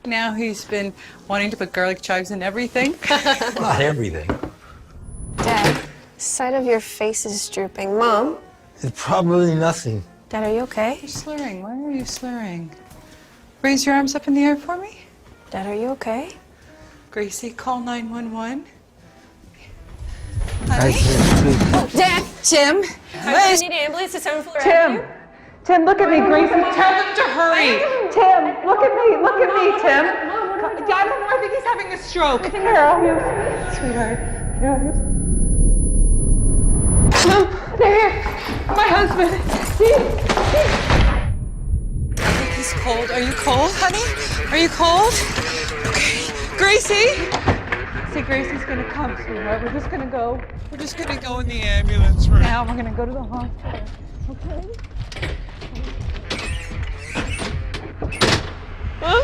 Now he's been wanting to put garlic chives in everything. Not everything. Dad, the side of your face is drooping. Mom? It's probably nothing. Dad, are you okay? You're slurring. Why are you slurring? Raise your arms up in the air for me. Dad, are you okay? Gracie, call 911. I can't sleep. Dad! Tim! I need an ambulance to 7th floor. Tim, look at me, Gracie. Tell him to hurry. Tim, look at me, Tim. I don't know. I think he's having a stroke. Carol, sweetheart. There, my husband. I think he's cold. Are you cold, honey? Are you cold? Okay, Gracie. See, Gracie's gonna come, sweetheart. We're just gonna go in the ambulance room. Now we're gonna go to the hospital. Okay? Huh?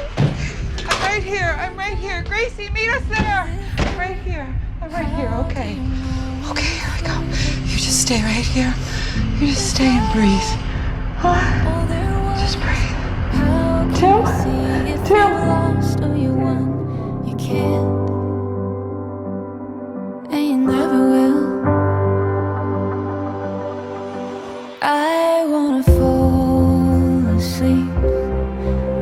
I'm right here. Gracie, meet us there. I'm right here. Okay. Okay, here we go. You just stay right here. You just stay and breathe. Just breathe. Tim? I wanna fall asleep.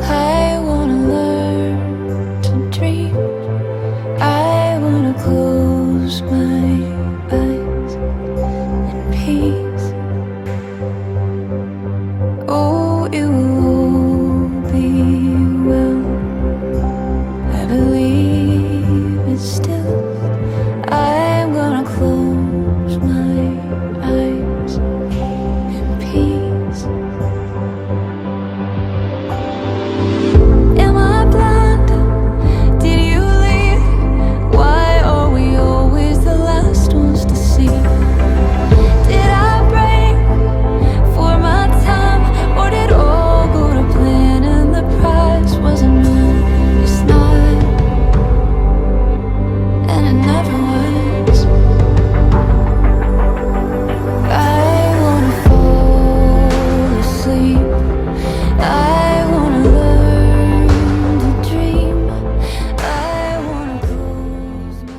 I wanna learn to dream. I wanna close my eyes in peace. Oh, it will all be well. I believe it's still. I'm gonna close my eyes in peace. Am I blind? Did you leave? Why are we always the last ones to see? Did I break for my time? Or did all go to plan and the price wasn't mine? It's not, and it never was. I wanna fall asleep. I wanna learn to dream. I wanna close my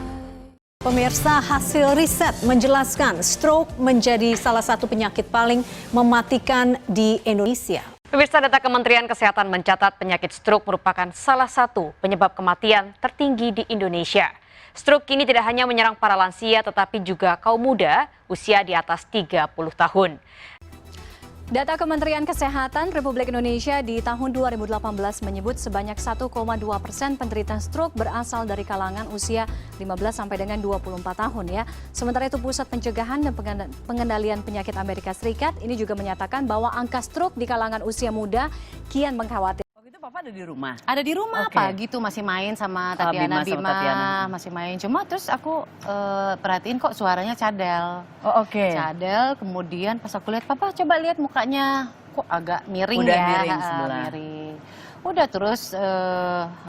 Pemirsa, hasil riset menjelaskan stroke menjadi salah satu penyakit paling mematikan di Indonesia. Pemirsa, data Kementerian Kesehatan mencatat penyakit stroke merupakan salah satu penyebab kematian tertinggi di Indonesia. Stroke kini tidak hanya menyerang para lansia tetapi juga kaum muda usia di atas 30 tahun. Data Kementerian Kesehatan Republik Indonesia di tahun 2018 menyebut sebanyak 1,2% penderita stroke berasal dari kalangan usia 15 sampai dengan 24 tahun ya. Sementara itu Pusat Pencegahan dan Pengendalian Penyakit Amerika Serikat ini juga menyatakan bahwa angka stroke di kalangan usia muda kian mengkhawatirkan. Waktu itu Papa ada di rumah? Ada di rumah, Oke. pagi tuh masih main sama Bima, Bima, masih main. Cuma terus aku perhatiin kok suaranya cadel. Oh, oke. Cadel, kemudian pas aku lihat, Papa coba lihat mukanya, kok agak miring Udah ya. miring sebelah. Miring. Udah terus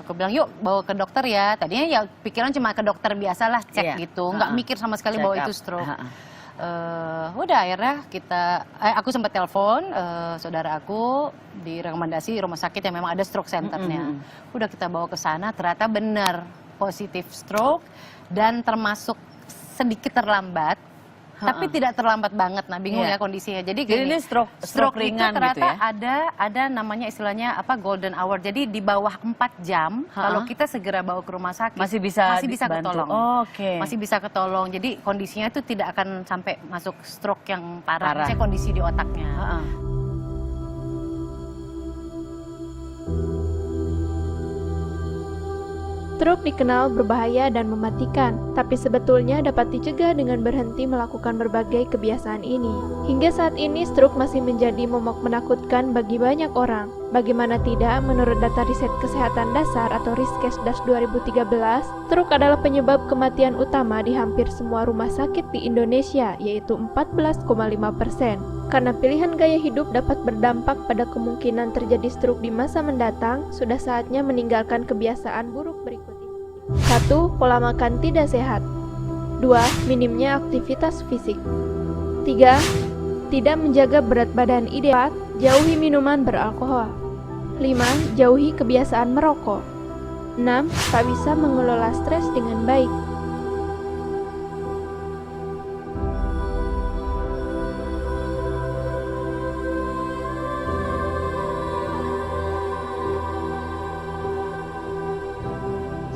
aku bilang yuk bawa ke dokter ya. Tadinya ya pikiran cuma ke dokter biasalah cek Iya. gitu, nggak mikir sama sekali Check bahwa up. itu stroke. Udah akhirnya aku sempat telepon saudara aku direkomendasi rumah sakit yang memang ada stroke centernya. Udah kita bawa ke sana, ternyata benar positif stroke dan termasuk sedikit terlambat, tapi tidak terlambat banget. Nah bingung Iya. ya kondisinya. Jadi Jadi gini, ini stroke itu ringan ternyata gitu ya? ada namanya istilahnya apa golden hour. Jadi di bawah 4 jam kalau kita segera bawa ke rumah sakit Masih bisa dibantu. ketolong. Oh, oke. Masih bisa ketolong. Jadi kondisinya itu tidak akan sampai masuk stroke yang parah. Parah. Maksudnya kondisi di otaknya. Stroke dikenal berbahaya dan mematikan, tapi sebetulnya dapat dicegah dengan berhenti melakukan berbagai kebiasaan ini. Hingga saat ini, stroke masih menjadi momok menakutkan bagi banyak orang. Bagaimana tidak, menurut data riset kesehatan dasar atau Riskesdas 2013, stroke adalah penyebab kematian utama di hampir semua rumah sakit di Indonesia, yaitu 14,5%. Karena pilihan gaya hidup dapat berdampak pada kemungkinan terjadi stroke di masa mendatang, sudah saatnya meninggalkan kebiasaan buruk berikut ini. 1. Pola makan tidak sehat. 2. Minimnya aktivitas fisik. 3. Tidak menjaga berat badan ideal. 4. Jauhi minuman beralkohol. 5. Jauhi kebiasaan merokok. 6. Tak bisa mengelola stres dengan baik.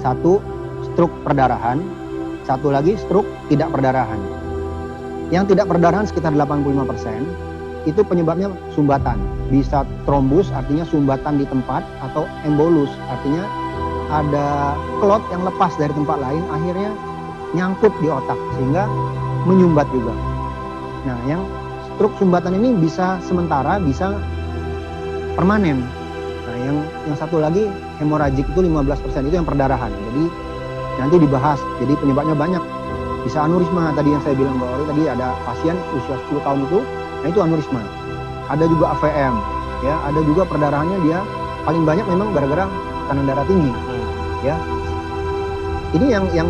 Satu, stroke perdarahan. Satu lagi, stroke tidak perdarahan. Yang tidak perdarahan sekitar 85%, itu penyebabnya sumbatan. Bisa trombus, artinya sumbatan di tempat, atau embolus, artinya ada klot yang lepas dari tempat lain, akhirnya nyangkut di otak, sehingga menyumbat juga. Nah, yang stroke sumbatan ini bisa sementara, bisa permanen. Nah, yang satu lagi, hemoragik itu 15%, itu yang perdarahan. Jadi nanti dibahas, jadi penyebabnya banyak. Bisa aneurisma, tadi yang saya bilang bahwa tadi ada pasien usia 10 tahun itu, nah itu aneurisma. Ada juga AVM, ya, ada juga perdarahannya dia paling banyak memang gara-gara tekanan darah tinggi, ya. Ini yang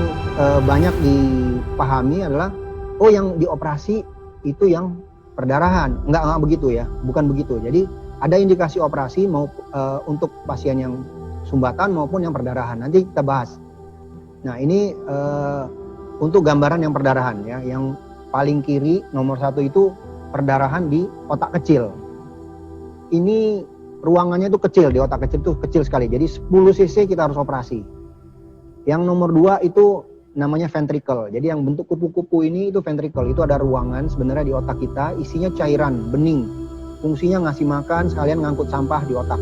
banyak dipahami adalah, oh yang dioperasi itu yang perdarahan. Enggak begitu ya, bukan begitu. Jadi ada indikasi operasi mau untuk pasien yang sumbatan maupun yang perdarahan. Nanti kita bahas. Nah ini untuk gambaran yang perdarahan ya, yang paling kiri nomor 1 itu perdarahan di otak kecil. Ini ruangannya itu kecil, di otak kecil itu kecil sekali. Jadi 10 cc kita harus operasi. Yang nomor 2 itu namanya ventricle. Jadi yang bentuk kupu-kupu ini itu ventricle. Itu ada ruangan sebenarnya di otak kita, isinya cairan bening. Fungsinya ngasih makan sekalian ngangkut sampah di otak.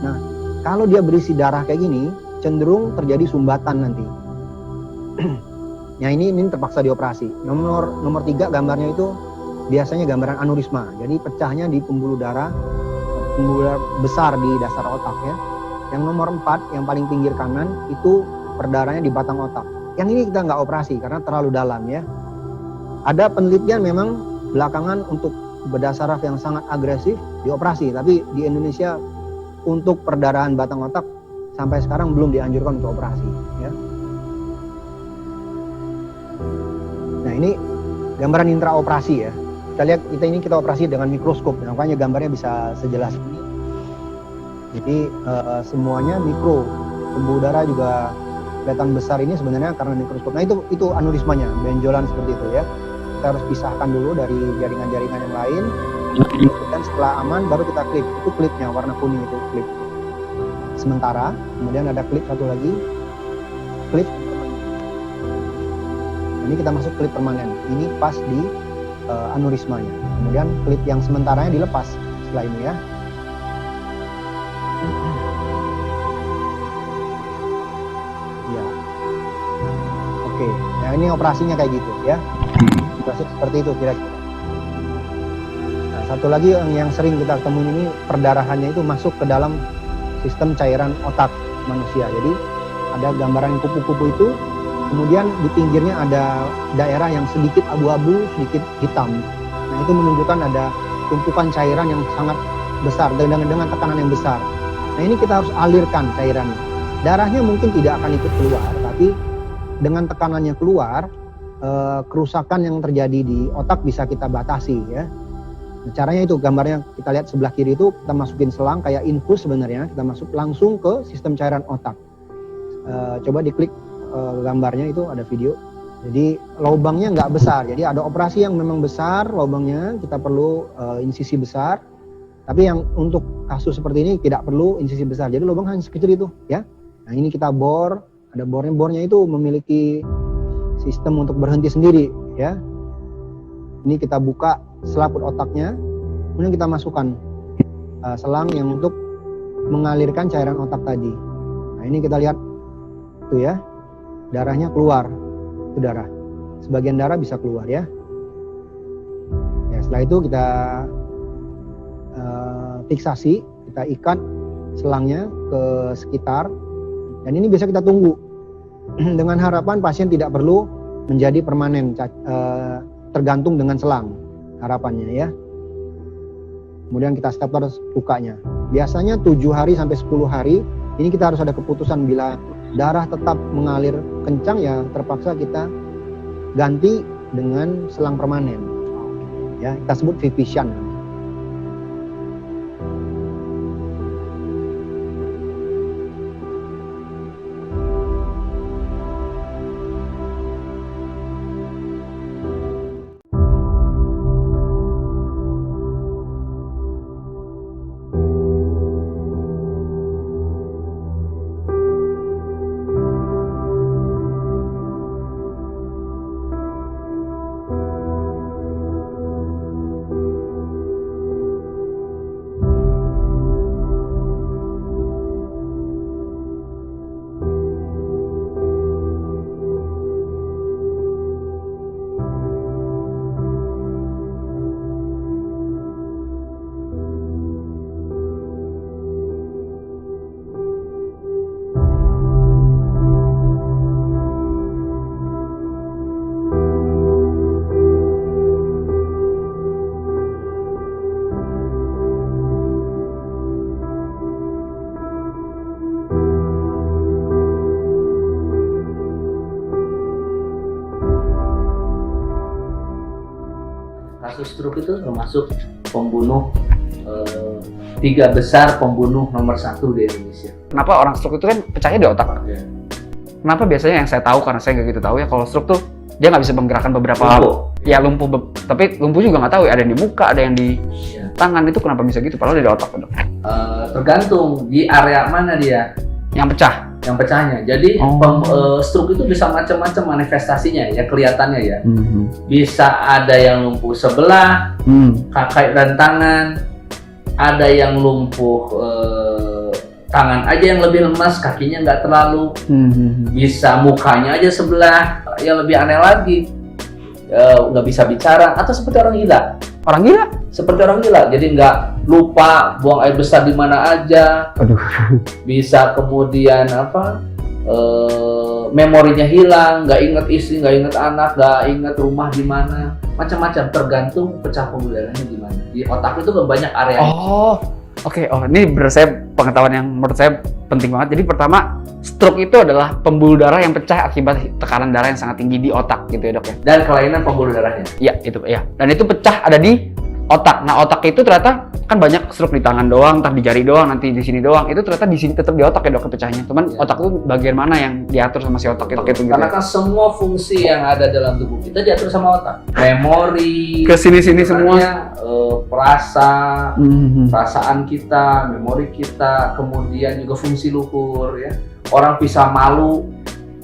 Nah, kalau dia berisi darah kayak gini, cenderung terjadi sumbatan nanti. Nah ini terpaksa dioperasi. Nomor 3 gambarnya itu biasanya gambaran aneurisma. Jadi pecahnya di pembuluh darah besar di dasar otak ya. Yang nomor 4 yang paling pinggir kanan itu perdarahannya di batang otak. Yang ini kita nggak operasi karena terlalu dalam ya. Ada penelitian memang belakangan untuk bedah saraf yang sangat agresif dioperasi, tapi di Indonesia untuk perdarahan batang otak sampai sekarang belum dianjurkan untuk operasi ya. Nah ini gambaran intraoperasi ya. Kita lihat kita operasi dengan mikroskop, makanya gambarnya bisa sejelas ini. Jadi semuanya mikro, pembuluh darah juga kelihatan besar ini sebenarnya karena mikroskop. Nah itu aneurismanya, benjolan seperti itu ya. Kita harus pisahkan dulu dari jaringan-jaringan yang lain. Dan setelah aman baru kita klip. Itu klipnya warna kuning itu klip. Sementara, kemudian ada klip satu lagi, klip. Ini kita masuk klip permanen. Ini pas di aneurismanya. Kemudian klip yang sementaranya dilepas setelah ini ya. Ya. Oke. Nah ini operasinya kayak gitu ya. Operasi seperti itu kira-kira. Nah satu lagi yang sering kita temuin ini perdarahannya itu masuk ke dalam sistem cairan otak manusia. Jadi ada gambaran kupu-kupu itu. Kemudian di pinggirnya ada daerah yang sedikit abu-abu, sedikit hitam. Nah itu menunjukkan ada tumpukan cairan yang sangat besar dengan tekanan yang besar. Nah ini kita harus alirkan cairannya. Darahnya mungkin tidak akan ikut keluar, tapi dengan tekanannya keluar, kerusakan yang terjadi di otak bisa kita batasi ya. Nah, caranya itu gambarnya kita lihat sebelah kiri itu kita masukin selang kayak infus sebenarnya, kita masuk langsung ke sistem cairan otak. Coba diklik gambarnya itu ada video. Jadi lubangnya nggak besar. Jadi ada operasi yang memang besar lubangnya, kita perlu insisi besar. Tapi yang untuk kasus seperti ini tidak perlu insisi besar. Jadi lubang hanya sekecil itu, ya. Nah ini kita bor, ada bornya. Bornya itu memiliki sistem untuk berhenti sendiri, ya. Ini kita buka selaput otaknya, kemudian kita masukkan selang yang untuk mengalirkan cairan otak tadi. Nah ini kita lihat tuh ya. Darahnya keluar, itu darah. Sebagian darah bisa keluar ya. Ya setelah itu kita fiksasi, kita ikat selangnya ke sekitar, dan ini bisa kita tunggu. Dengan harapan pasien tidak perlu menjadi permanen, tergantung dengan selang, harapannya ya. Kemudian kita stopper lukanya. Biasanya 7 hari sampai 10 hari, ini kita harus ada keputusan bila darah tetap mengalir kencang ya terpaksa kita ganti dengan selang permanen. Ya, kita sebut vivision. stroke itu termasuk pembunuh 3 besar pembunuh nomor 1 di Indonesia. Kenapa orang stroke itu kan pecahnya di otak? Kenapa biasanya yang saya tahu, karena saya nggak gitu tahu ya, kalau stroke tuh dia nggak bisa menggerakkan beberapa lumpuh, tapi lumpuh juga nggak tahu ya, ada yang di muka, ada yang di tangan, itu kenapa bisa gitu? Padahal di otak, Dok. Tergantung di area mana dia yang pecah. Yang pecahnya. Jadi stroke itu bisa macam-macam manifestasinya ya, kelihatannya ya. Bisa ada yang lumpuh sebelah, kaki dan tangan, ada yang lumpuh tangan aja yang lebih lemas, kakinya nggak terlalu, bisa mukanya aja sebelah, yang lebih aneh lagi nggak bisa bicara, atau seperti orang gila. Orang gila? Seperti orang gila, jadi nggak lupa buang air besar di mana aja. Aduh. Bisa kemudian memorinya hilang, nggak inget istri, nggak inget anak, nggak inget rumah di mana, macam-macam, tergantung pecah pembuluh darahnya di mana. Di otak itu kan banyak area. Oke, ini menurut saya pengetahuan yang menurut saya penting banget. Jadi pertama, stroke itu adalah pembuluh darah yang pecah akibat tekanan darah yang sangat tinggi di otak gitu ya, Dok ya. Dan kelainan pembuluh darahnya. Iya, itu ya. Dan itu pecah ada di otak. Nah, otak itu ternyata kan banyak stroke di tangan doang, entar di jari doang, nanti di sini doang. Itu ternyata di sini tetap di otak ya, Dok, pecahnya. Cuman otak itu bagian mana yang diatur sama si otak itu gitu. Karena kan semua fungsi yang ada dalam tubuh kita diatur sama otak. Memori, ke sini-sini semua, perasaan kita, memori kita, kemudian juga fungsi luhur ya. Orang bisa malu,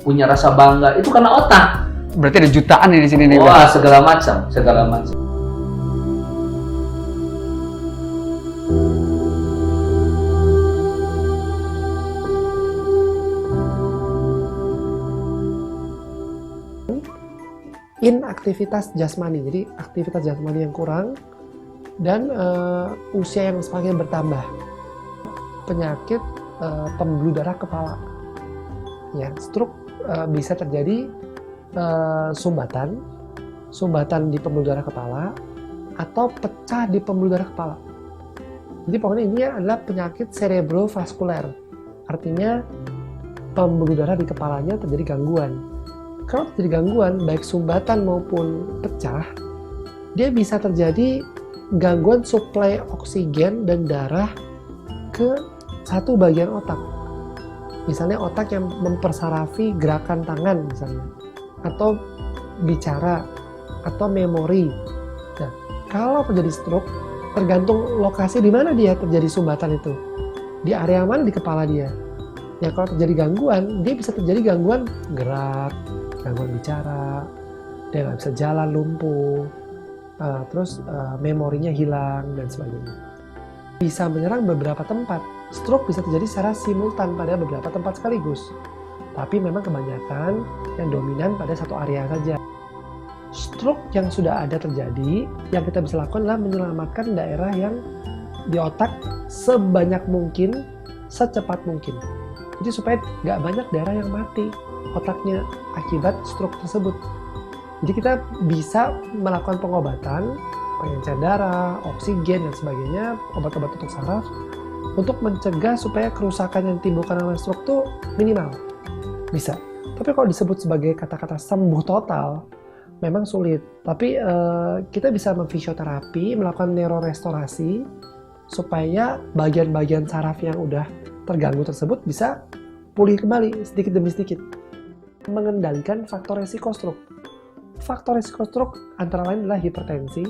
punya rasa bangga, itu karena otak. Berarti ada jutaan nih di sini nih. Wah, segala macam. Inaktivitas jasmani, jadi aktivitas jasmani yang kurang dan usia yang semakin bertambah. Penyakit pembuluh darah kepala, ya, stroke bisa terjadi sumbatan di pembuluh darah kepala atau pecah di pembuluh darah kepala. Jadi pokoknya ini adalah penyakit cerebrovaskuler, artinya pembuluh darah di kepalanya terjadi gangguan. Kalau terjadi gangguan, baik sumbatan maupun pecah, dia bisa terjadi gangguan suplai oksigen dan darah ke satu bagian otak. Misalnya otak yang mempersarafi gerakan tangan misalnya, atau bicara, atau memori. Nah, kalau terjadi stroke, tergantung lokasi di mana dia terjadi sumbatan itu. Di area mana di kepala dia. Ya, kalau terjadi gangguan, dia bisa terjadi gangguan gerak, gangguan bicara, dia nggak bisa jalan, lumpuh, terus memorinya hilang dan sebagainya. Bisa menyerang beberapa tempat. Stroke bisa terjadi secara simultan pada beberapa tempat sekaligus. Tapi memang kebanyakan yang dominan pada satu area saja. Stroke yang sudah ada terjadi, yang kita bisa lakukan adalah menyelamatkan daerah yang di otak sebanyak mungkin, secepat mungkin. Jadi supaya nggak banyak daerah yang mati otaknya akibat stroke tersebut. Jadi kita bisa melakukan pengobatan, pengencer darah, oksigen dan sebagainya, obat-obat untuk saraf, untuk mencegah supaya kerusakan yang timbulkan oleh stroke itu minimal. Bisa. Tapi kalau disebut sebagai kata-kata sembuh total, memang sulit. Tapi kita bisa memfisioterapi, melakukan neurorestorasi, supaya bagian-bagian saraf yang udah terganggu tersebut bisa pulih kembali sedikit demi sedikit. Mengendalikan faktor resiko stroke. Faktor resiko stroke antara lain adalah hipertensi,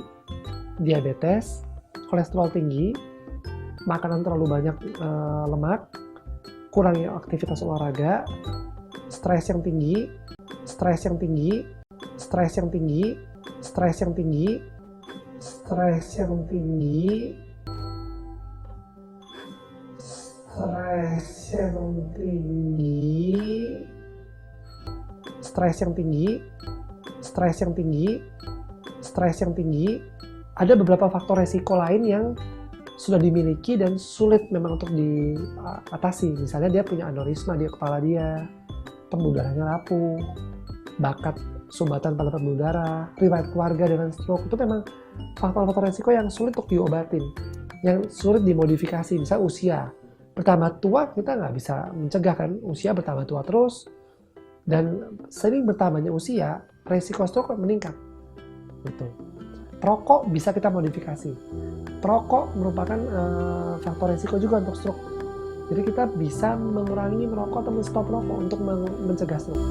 diabetes, kolesterol tinggi, makanan terlalu banyak lemak, kurangnya aktivitas olahraga, stres yang tinggi, stres yang tinggi, stres yang tinggi, stres yang tinggi, stres yang tinggi, stres yang tinggi, stres yang tinggi, stres yang tinggi, stres yang tinggi. Ada beberapa faktor resiko lain yang sudah dimiliki dan sulit memang untuk diatasi. Misalnya dia punya aneurisma di kepala dia, pembuluh darahnya rapuh, bakat sumbatan pada pembuluh darah, riwayat keluarga dengan stroke, itu memang faktor-faktor resiko yang sulit untuk diobatin, yang sulit dimodifikasi. Misalnya usia, bertambah tua kita nggak bisa mencegah kan, usia bertambah tua terus, dan sering bertambahnya usia, resiko stroke meningkat. Gitu. Perokok bisa kita modifikasi. Perokok merupakan faktor resiko juga untuk stroke. Jadi kita bisa mengurangi merokok atau men-stop merokok untuk mencegah stroke.